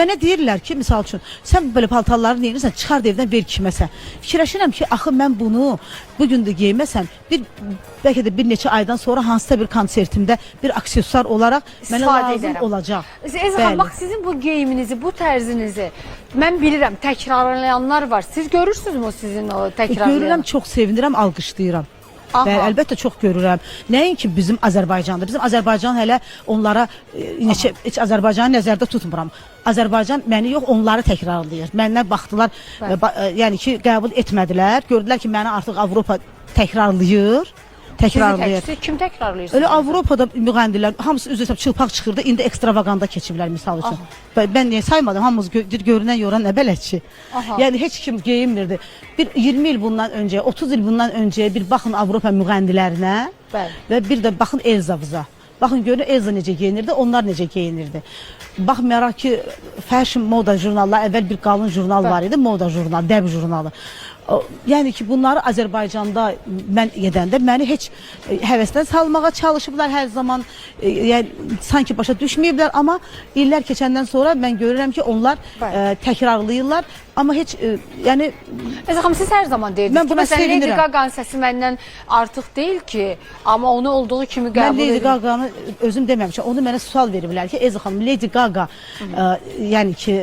Mənə deyirlər ki, misal üçün, sən belə paltarları neyirsən, çıxar da evdən ver kiməsə. Fikirləşirəm ki, axı mən bunu bugün də geyməsəm, bəlkə də bir neçə aydan sonra hansısa bir konsertimdə bir aksesuar olaraq mənə lazım olacaq. Ezgi, bax sizin bu geyiminizi, bu tərzinizi mən bilirəm, təkrarlayanlar var. Siz görürsünüzmü o sizin o təkrarlayan? Görürəm, çox sevinirəm, alqışlayıram. Bəli, əlbəttə çox görürəm. Nəinki bizim Azərbaycanda. Bizim Azərbaycan hələ onlara heç Azərbaycanı nəzərdə tutmuram. Azərbaycan məni yox, onları təkrarlayır. Məndən baxdılar, yəni ki, qəbul etmədilər. Gördülər ki, məni artıq Avropa təkrarlayır. Siz kim təkrarlayırsınız? Öyle Avropada müğəndilər, hamısı üzr istəyirəm, çılpaq çıxırdı, indi ekstravaganda keçiblər misal üçün. Ben niye saymadım, hamımız görünən yoran nə bələk ki. Yəni heç kim geyinmirdi. Bir 20 il bundan öncə, 30 il bundan öncə bir baxın Avropa müğəndilərinə və bir də baxın Elzavıza. Baxın görün Elza necə geyinirdi, onlar necə geyinirdi. Baxmayaraq ki, fashion moda jurnallar, əvvəl bir qalın jurnal var idi, moda jurnalı, dəb jurnalı. Yəni ki, bunları Azərbaycanda mən edəndə məni heç həvəsdən salmağa çalışıblar hər zaman. Yəni sanki başa düşməyiblər, amma illər keçəndən sonra mən görürəm ki, onlar təkrarlayırlar. Amma heç yəni Ezgi xanım, siz hər zaman deyirdiniz ki, məsələn Lady Gaga'nın səsi məndən artıq deyil ki, amma onu olduğu kimi qəbul edir. Mən Lady Gaga'nı özüm deməmişəm. Onu mənə sual veriblər ki, Ezgi xanım, Lady Gaga yəni ki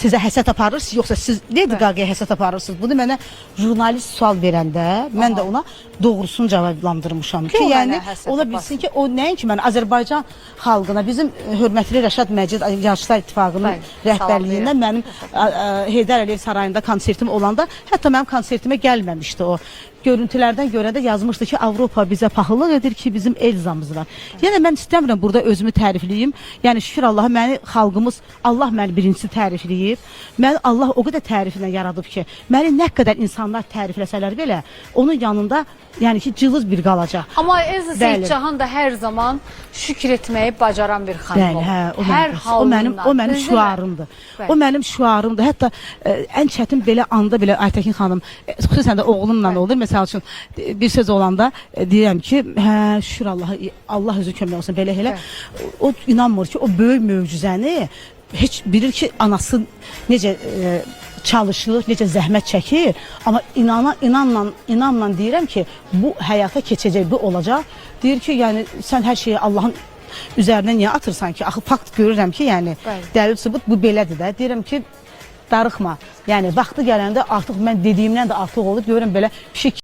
sizə həsəd aparırsınız, yoxsa siz Lady Gaga'ya həsəd aparırsınız? Bunu mənə jurnalist sual verəndə mən də ona doğrusunu cavablandırmışam ki, yəni ola bilsin ki, o nəinki mən Azərbaycan xalqına, bizim hörmətli Rəşad Məcid Yaşlılar İttifaqının rəhbərliyində mənim Heydər Əliyev sarayında konsertim olanda, hətta mənim konsertimə gəlməmişdi o. Görüntülərdən görəndə yazmışdı ki, Avropa bizə paxıllıq edir ki, bizim Elzamız var. Yəni mən istəmirəm burada özümü tərifləyim. Yəni şükür Allaha, məni xalqımız, Allah məni birincisi tərifləyib. Məni Allah o qədər təriflə yaradıb ki, məni nə qədər insanlar tərifləsələr belə, onun yanında yəni ki, cılız bir qalacaq. Amma Ezgi Seyidcahan da hər zaman şükür etməyi bacaran bir xanım oldu. Hər halından. O mənim şüarımdır. O mənim şüarımdır. Hətta ən çətin belə anda belə Aytəkin xanım, xüsusən də oğlumla olur. Məsəl üçün bir söz olanda deyirəm ki, hə, şükür Allaha, Allah özü kömək olsun belə elə. O inanmır ki, o böyük möcüzəni heç bilir ki, anası necə çalışır, necə zəhmət çəkir, amma inanla deyirəm ki, bu həyata keçəcək, bu olacaq. Deyir ki, yəni sən hər şeyi Allahın üzərinə niyə atırsan ki? Axı fakt görürəm ki, yəni dəlil sübut bu belədir də. Deyirəm ki, darıxma. Yəni vaxtı gələndə artıq mən dediyimdən də artıq olur. Görürəm belə bir şey